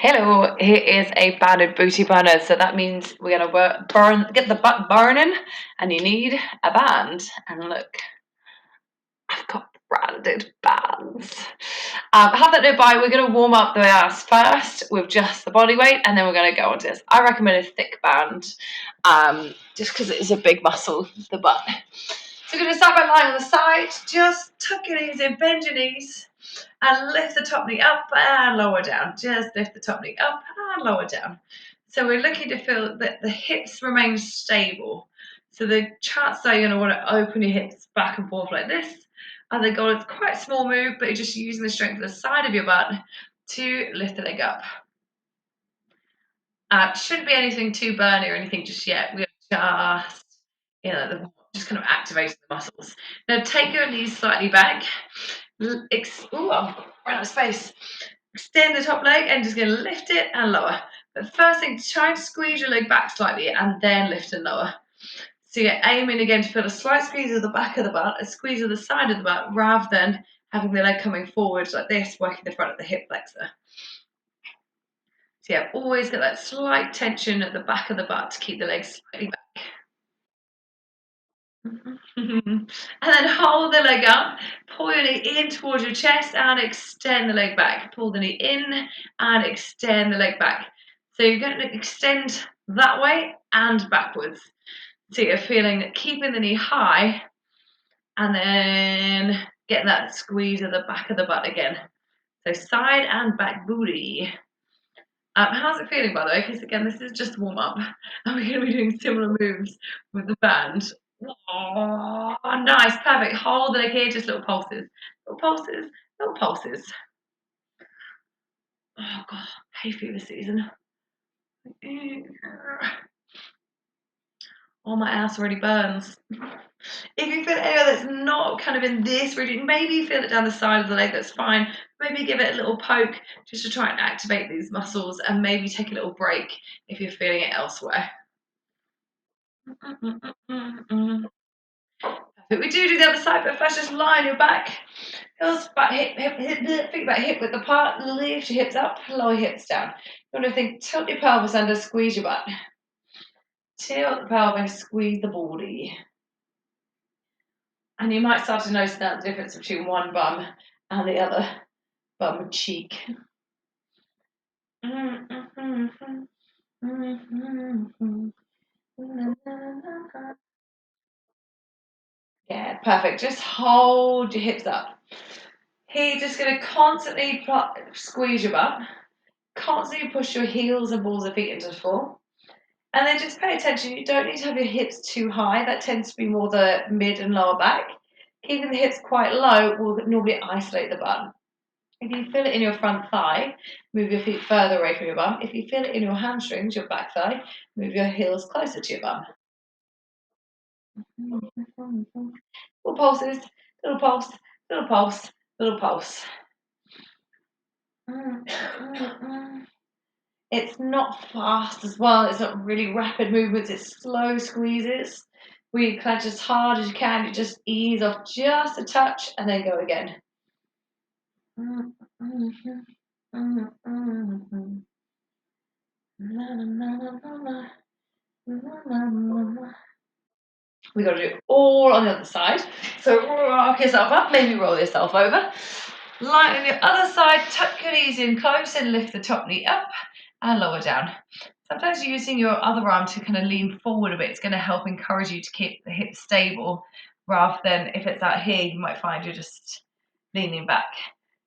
Hello, here is a banded booty burner. So that means we're gonna get the butt burning, and you need a band. And look, I've got branded bands. Have that nearby. We're gonna warm up the ass first with just the body weight, and then we're gonna go on to this. I recommend a thick band, just because it is a big muscle, the butt. So you're gonna start by lying on the side. Just tuck your knees in, bend your knees. And lift the top knee up and lower down. Just lift the top knee up and lower down. So we're looking to feel that the hips remain stable. So the chances are you're going to want to open your hips back and forth like this. And the goal is quite a small move, but you're just using the strength of the side of your butt to lift the leg up. Shouldn't be anything too burny or anything just yet. We're just kind of activating the muscles. Now take your knees slightly back. Ooh, I've run out of space. Extend the top leg and just going to lift it and lower. But first thing, try to squeeze your leg back slightly and then lift and lower. So you're aiming again to feel a slight squeeze of the back of the butt, a squeeze of the side of the butt, rather than having the leg coming forward like this, working the front of the hip flexor. So yeah, always get that slight tension at the back of the butt to keep the legs slightly back. And then hold the leg up, pull your knee in towards your chest and extend the leg back. Pull the knee in and extend the leg back. So you're going to extend that way and backwards. So you're feeling keeping the knee high and then get that squeeze of the back of the butt again. So side and back booty. How's it feeling, by the way? Because again, this is just warm up, and we're going to be doing similar moves with the band. Oh, nice, perfect. Hold the leg here, just little pulses, little pulses, little pulses. Oh god, hay fever season. Oh, my ass already burns. If you feel area that's not kind of in this region, maybe feel it down the side of the leg, that's fine. Maybe give it a little poke just to try and activate these muscles, and maybe take a little break if you're feeling it elsewhere. But we do the other side, but first just lie on your back. Heels back, feet back, hip width apart, lift your hips up, lower your hips down. You want to think, tilt your pelvis under, squeeze your butt. Tilt the pelvis, squeeze the body. And you might start to notice that difference between one bum and the other bum cheek. Yeah, perfect. Just hold your hips up. Here, you're just going to constantly squeeze your butt. Constantly push your heels and balls of feet into the floor. And then just pay attention. You don't need to have your hips too high. That tends to be more the mid and lower back. Keeping the hips quite low will normally isolate the bum. If you feel it in your front thigh, move your feet further away from your bum. If you feel it in your hamstrings, your back thigh, move your heels closer to your bum. Little pulses, little pulse, little pulse, little pulse. It's not fast as well. It's not really rapid movements. It's slow squeezes. Where you clench as hard as you can. You just ease off just a touch and then go again. We got to do it all on the other side. So rock yourself up, maybe roll yourself over. Lie on your other side, tuck your knees in close and lift the top knee up and lower down. Sometimes using your other arm to kind of lean forward a bit, it's going to help encourage you to keep the hips stable, rather than if it's out here, you might find you're just leaning back.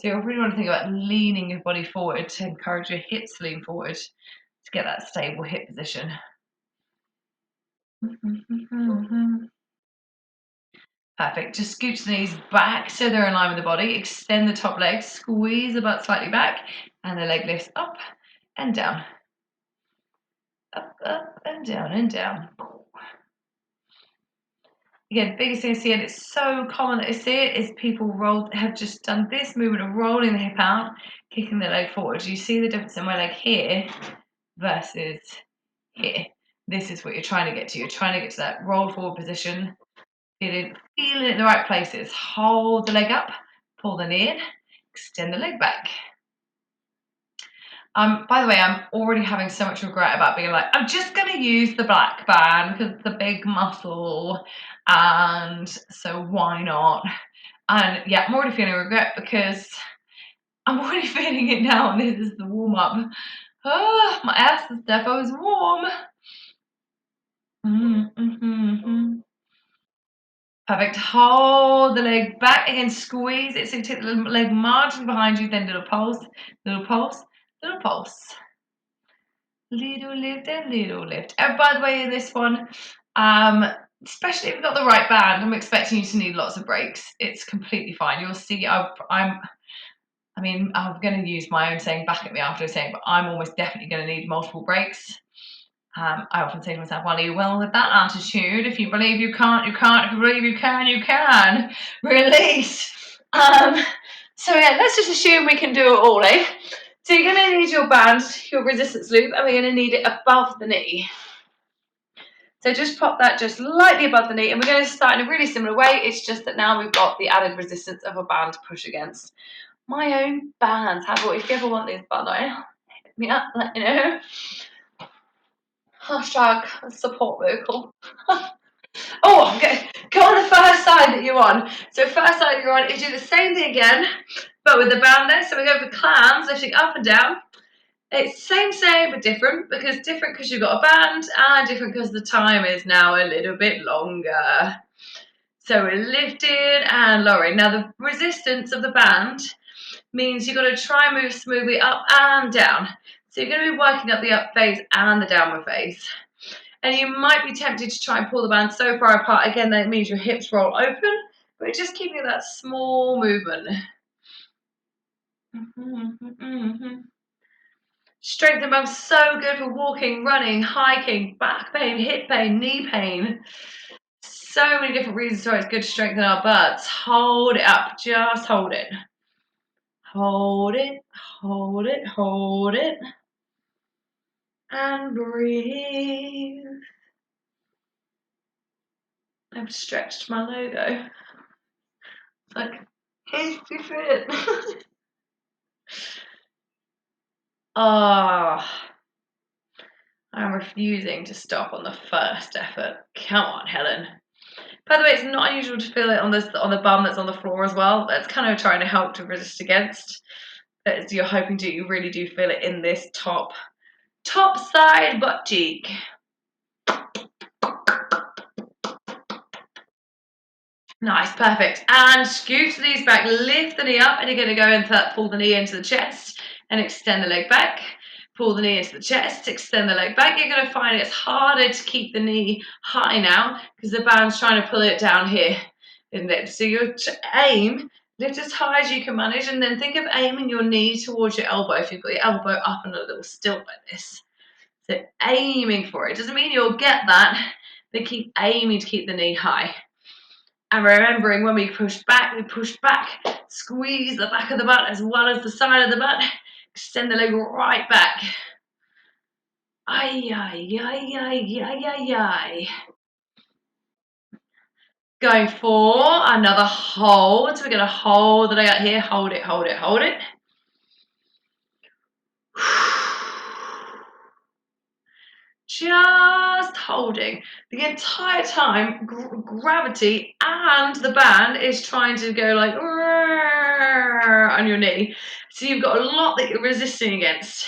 So you really want to think about leaning your body forward to encourage your hips to lean forward to get that stable hip position. Perfect. Just scooch the knees back so they're in line with the body. Extend the top leg, squeeze the butt slightly back, and the leg lifts up and down. Up, and down, and down. Again, biggest thing I see, and it's so common that I see it, is people have just done this movement of rolling the hip out, kicking the leg forward. You see the difference in my leg here versus here. This is what you're trying to get to. You're trying to get to that roll forward position. Feel it in the right places. Hold the leg up, pull the knee in, extend the leg back. By the way, I'm already having so much regret about being like, I'm just gonna use the black band because it's a big muscle, and so why not? And yeah, I'm already feeling regret because I'm already feeling it now, and this is the warm up. Oh, my ass is definitely warm. Mm-hmm. Perfect. Hold the leg back again, squeeze it so you take the leg margin behind you, then little pulse, little pulse, little pulse. Little lift and little lift. And by the way, in this one, especially if you've got the right band, I'm expecting you to need lots of breaks. It's completely fine. You'll see. I'm going to use my own saying back at me after saying, but I'm almost definitely going to need multiple breaks. I often say to myself, well, are you well with that attitude? If you believe you can't, you can't. If you believe you can. Release. So yeah, let's just assume we can do it all, eh? So you're going to need your band, your resistance loop, and we're going to need it above the knee. So just pop that just lightly above the knee, and we're going to start in a really similar way. It's just that now we've got the added resistance of a band to push against. My own bands. If you ever want these, by the way, hit me up, let me know. Hashtag support vocal. Oh, okay. Go on the first side that you're on. So first side you're on is do the same thing again, but with the band there. So we go for clams, lifting up and down. It's same, but different because you've got a band, and different because the time is now a little bit longer. So we're lifting and lowering. Now the resistance of the band means you've got to try and move smoothly up and down. So you're going to be working up the up phase and the downward phase. And you might be tempted to try and pull the band so far apart. Again, that means your hips roll open, but just keeping that small movement. Strength and bones so good for walking, running, hiking, back pain, hip pain, knee pain. So many different reasons why it's good to strengthen our butts. Hold it up. Just hold it. Hold it, hold it, hold it. And breathe. I've stretched my logo. It's like, hasty fit. Oh, I'm refusing to stop on the first effort. Come on, Helen. By the way, it's not unusual to feel it on the bum that's on the floor as well. That's kind of trying to help to resist against. As you're hoping to, you really do feel it in this top side butt cheek. Nice, perfect. And scoot the knees back, lift the knee up, and you're going to go into that, pull the knee into the chest and extend the leg back. Pull the knee into the chest, extend the leg back. You're going to find it's harder to keep the knee high now because the band's trying to pull it down here, isn't it? So you aim, lift as high as you can manage, and then think of aiming your knee towards your elbow. If you've got your elbow up and a little stilt like this. So aiming for it. Doesn't mean you'll get that, but keep aiming to keep the knee high. And remembering when we push back, squeeze the back of the butt as well as the side of the butt. Extend the leg right back. Ay, ay, ay, ay, ay, ay, ay. Going for another hold. So we're going to hold the leg out here. Hold it, hold it, hold it. Just holding the entire time. Gravity and the band is trying to go like on your knee, so you've got a lot that you're resisting against.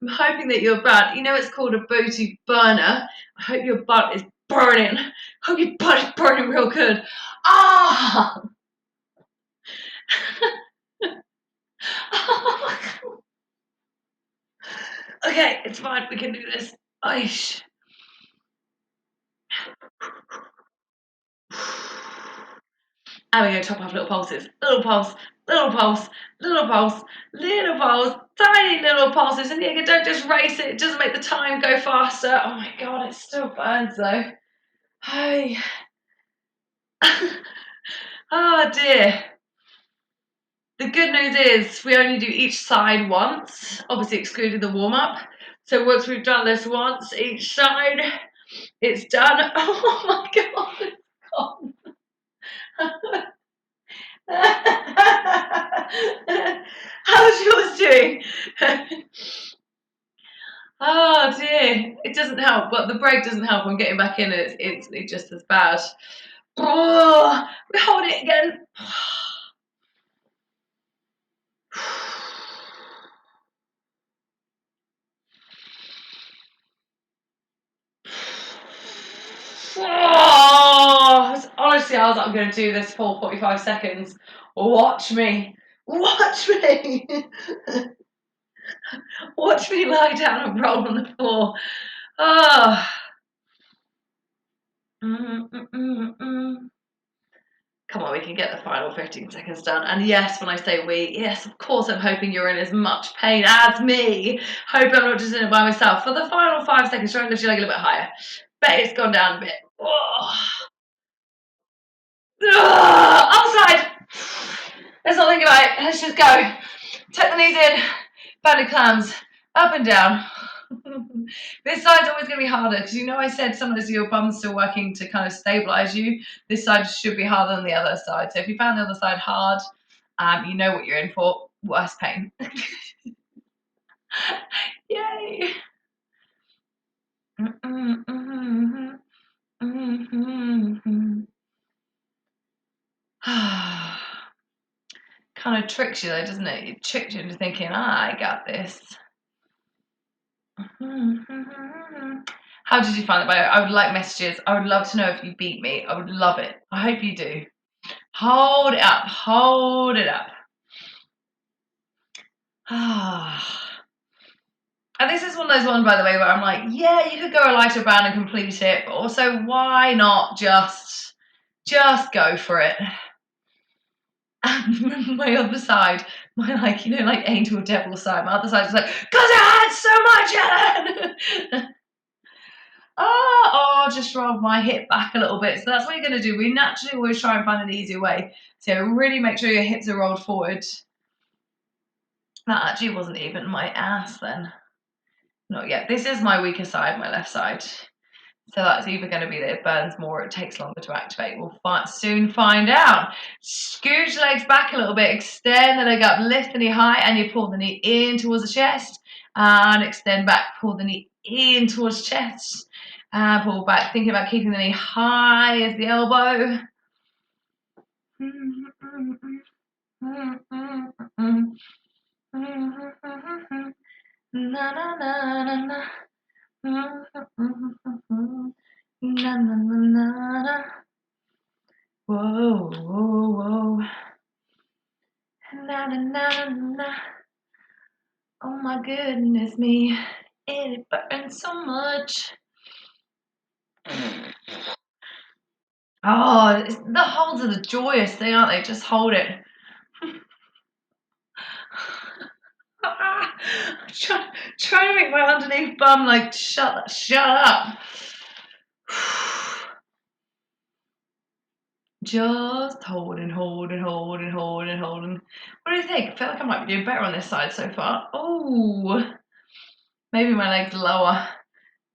I'm hoping that your butt, it's called a booty burner. I hope your butt is burning. I hope your butt is burning real good. Ah. Okay, it's fine. We can do this. Aish. And we're going to top off little pulses. Little pulse, little pulse, little pulse, little pulse, tiny little pulses. And you don't just race it. It doesn't make the time go faster. Oh my God, it still burns though. Hey. Oh dear. The good news is we only do each side once, obviously excluding the warm-up. So once we've done this once, each side, it's done. Oh my God, it's gone. How's yours doing? Oh dear, it doesn't help. But the break doesn't help. I'm getting back in. It's just as bad. Oh, we hold it again. Oh, honestly, I was like, I'm going to do this for 45 seconds. Watch me. Watch me. Watch me lie down and roll on the floor. Oh. Come on, we can get the final 15 seconds done. And yes, when I say we, yes, of course, I'm hoping you're in as much pain as me. Hope I'm not just in it by myself. For the final 5 seconds, try and lift your leg a little bit higher. Bet it's gone down a bit. Oh. Other side. Let's not think about it. Let's just go. Tuck the knees in. Banded clams. Up and down. This side's always going to be harder because you know I said sometimes your bum's still working to kind of stabilize you. This side should be harder than the other side. So if you found the other side hard, you know what you're in for. Worse pain. Yay. Kind of tricks you though, doesn't it? It tricks you into thinking, I got this. How did you find it? I would like messages. I would love to know if you beat me. I would love it. I hope you do. Hold it up. Hold it up. And this is one of those ones, by the way, where I'm like, yeah, you could go a lighter band and complete it, but also why not just go for it? And my other side, my like angel devil side, my other side is like, because it hurts so much, Helen. Just roll my hip back a little bit. So that's what you're going to do. We naturally always try and find an easier way. So really make sure your hips are rolled forward. That actually wasn't even my ass then. Not yet. This is my weaker side, my left side. So that's either going to be that it burns more or it takes longer to activate. We'll soon find out. Scooch the legs back a little bit. Extend the leg up. Lift the knee high and you pull the knee in towards the chest. And extend back. Pull the knee in towards the chest. And pull back. Thinking about keeping the knee high as the elbow. Na na na na na. Na na na na na. Whoa, whoa, whoa. Na na na na. Oh my goodness me. It burns so much. Oh, the holds are the joyous thing, aren't they? Just hold it. Trying to make my underneath bum like shut up. Just holding. What do you think? I feel like I might be doing better on this side so far. Oh, maybe my leg's lower.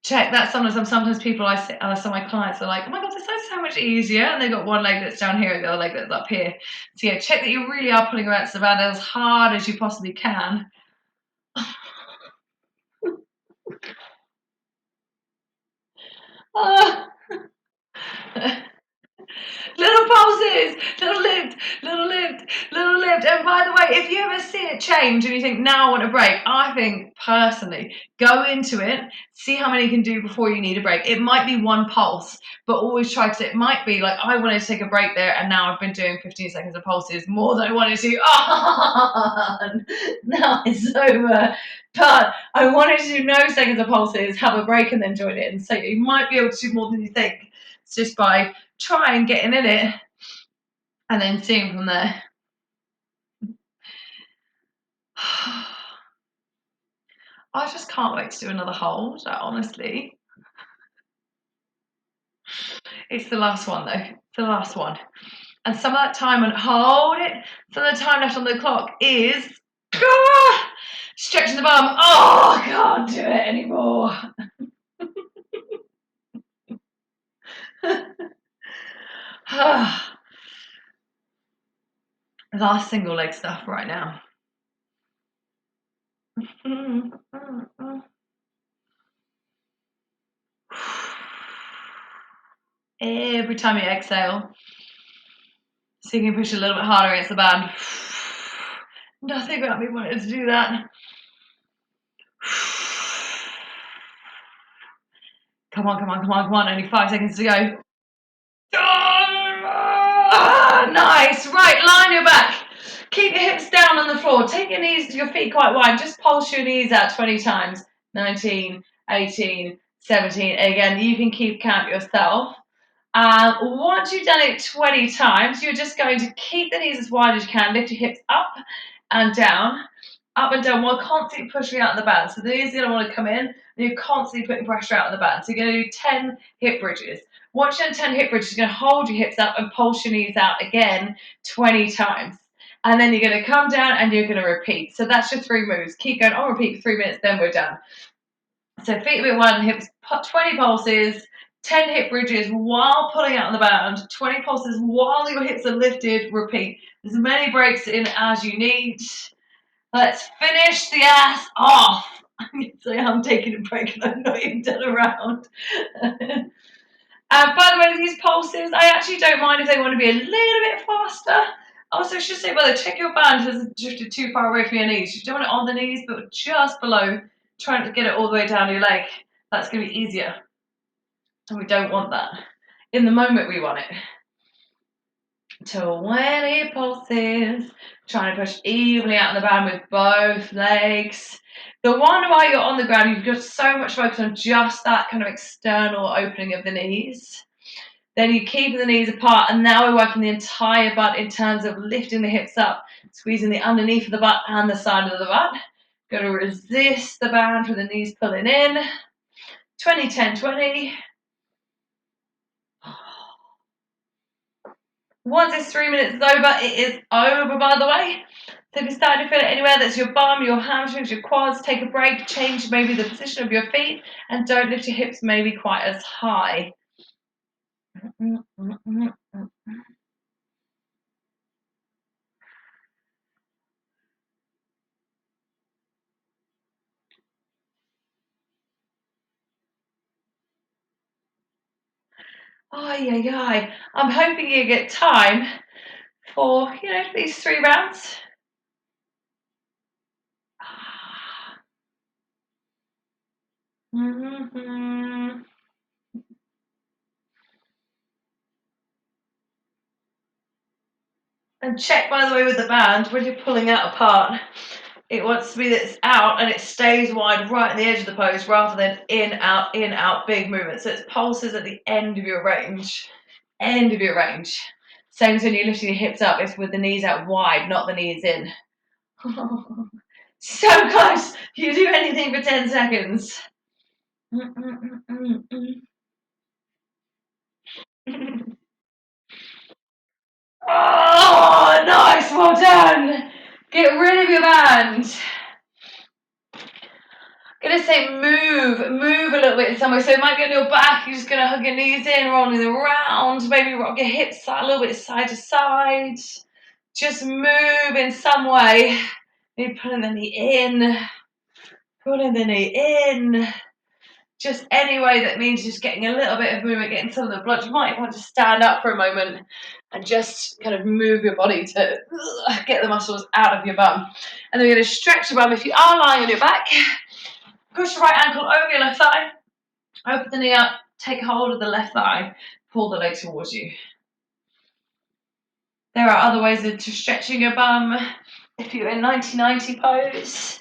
Check that. Sometimes people some of my clients are like, oh my god, this side's so much easier, and they've got one leg that's down here and the other leg that's up here. So yeah, check that you really are pulling against the band as hard as you possibly can. Little pulses, little lift. And by the way, if you ever see it change and you think, now I want a break, I think personally, go into it, see how many you can do before you need a break. It might be one pulse, but always try to, it might be like, I wanted to take a break there and now I've been doing 15 seconds of pulses more than I wanted to. Now it's over. But I wanted to do no seconds of pulses, have a break and then join it. And so you might be able to do more than you think. It's just by trying getting in it and then seeing from there. I just can't wait to do another hold, honestly. It's the last one though. It's the last one. And some of that time and hold it. Some of the time left on the clock is stretching the bum. Oh, I can't do it anymore. Last single leg stuff right now. every time you exhale. So you can push a little bit harder against the band. Nothing about me wanting to do that. Come on, come on, come on, come on. Only 5 seconds to go. Nice. Right, lie on your back. Keep your hips down on the floor. Take your feet quite wide. Just pulse your knees out 20 times. 19, 18, 17. Again, you can keep count yourself. Once you've done it 20 times, you're just going to keep the knees as wide as you can. Lift your hips up and down while constantly pushing out the band. So the knees are going to want to come in, and you're constantly putting pressure out of the band. So you're going to do 10 hip bridges. Once you've done 10 hip bridges, you're going to hold your hips up and pulse your knees out again 20 times. And then you're going to come down and you're going to repeat. So that's your 3 moves. Keep going on repeat for 3 minutes, then we're done. So feet a bit wide and hips, 20 pulses, 10 hip bridges while pulling out on the band, 20 pulses while your hips are lifted, repeat. As many breaks in as you need. Let's finish the ass off. So I'm taking a break and I'm not even done a round. By the way, these pulses, I actually don't mind if they want to be a little bit faster. Also, I should say, by the way, check your band hasn't drifted too far away from your knees. You don't want it on the knees, but just below, trying to get it all the way down your leg. That's going to be easier. And we don't want that. In the moment, we want it. 20 pulses. Trying to push evenly out of the band with both legs. The one while you're on the ground, you've got so much focus on just that kind of external opening of the knees. Then you keep the knees apart, and now we're working the entire butt in terms of lifting the hips up, squeezing the underneath of the butt and the side of the butt. Got to resist the band with the knees pulling in. 20, 10, 20. Once it's 3 minutes over, it is over, by the way. So if you're starting to feel it anywhere, that's your bum, your hamstrings, your quads, take a break, change maybe the position of your feet, and don't lift your hips maybe quite as high. I'm hoping you get time for, these 3 rounds. And check, by the way, with the band, when you're pulling out apart, it wants to be that it's out and it stays wide right at the edge of the pose rather than in, out, big movement. So it's pulses at the end of your range. End of your range. Same as when you're lifting your hips up, it's with the knees out wide, not the knees in. So close. You do anything for 10 seconds. Oh, nice. Well done. Get rid of your band. I'm gonna say move a little bit in some way. So it might be on your back. You're just gonna hug your knees in, rolling around. Maybe rock your hips a little bit side to side. Just move in some way. Maybe pulling the knee in, pulling the knee in. Just any way that means just getting a little bit of movement, getting some of the blood. You might want to stand up for a moment and just kind of move your body to get the muscles out of your bum. And then we're going to stretch your bum. If you are lying on your back, push the right ankle over your left thigh. Open the knee up. Take hold of the left thigh. Pull the leg towards you. There are other ways of stretching your bum. If you're in 90-90 pose,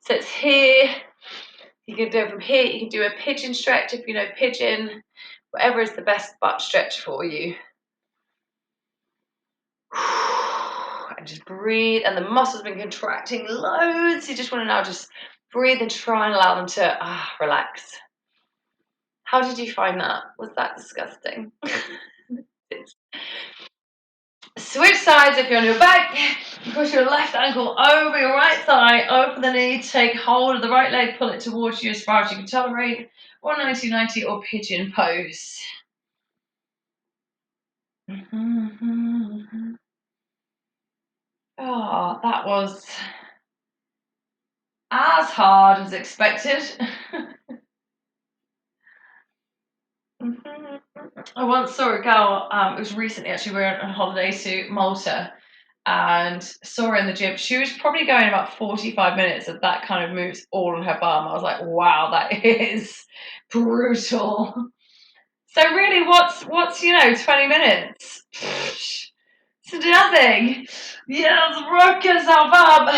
so it's here. You can do it from here. You can do a pigeon stretch if you know pigeon. Whatever is the best butt stretch for you. And just breathe. And the muscles have been contracting loads. You just want to now just breathe and try and allow them to relax. How did you find that? Was that disgusting? Switch sides if you're on your back. Push your left ankle over your right thigh. Open the knee. Take hold of the right leg. Pull it towards you as far as you can tolerate. Or 90-90 or pigeon pose. Oh, that was as hard as expected. I once saw a girl, it was recently actually, we were on holiday to Malta and saw her in the gym. She was probably going about 45 minutes of that kind of moves all on her bum. I was like, wow, that is brutal. So really, what's 20 minutes? It's nothing. Yes, rock yourself up.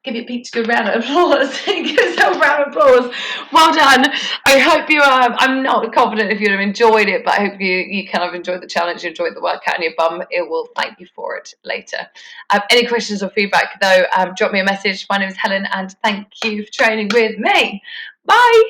Give your peeps a good round of applause. Give yourself a round of applause. Well done. I hope you. I'm not confident if you'd have enjoyed it, but I hope you kind of enjoyed the challenge, enjoyed the workout, and your bum it will thank you for it later. Any questions or feedback though, drop me a message. My name is Helen, and thank you for training with me. Bye.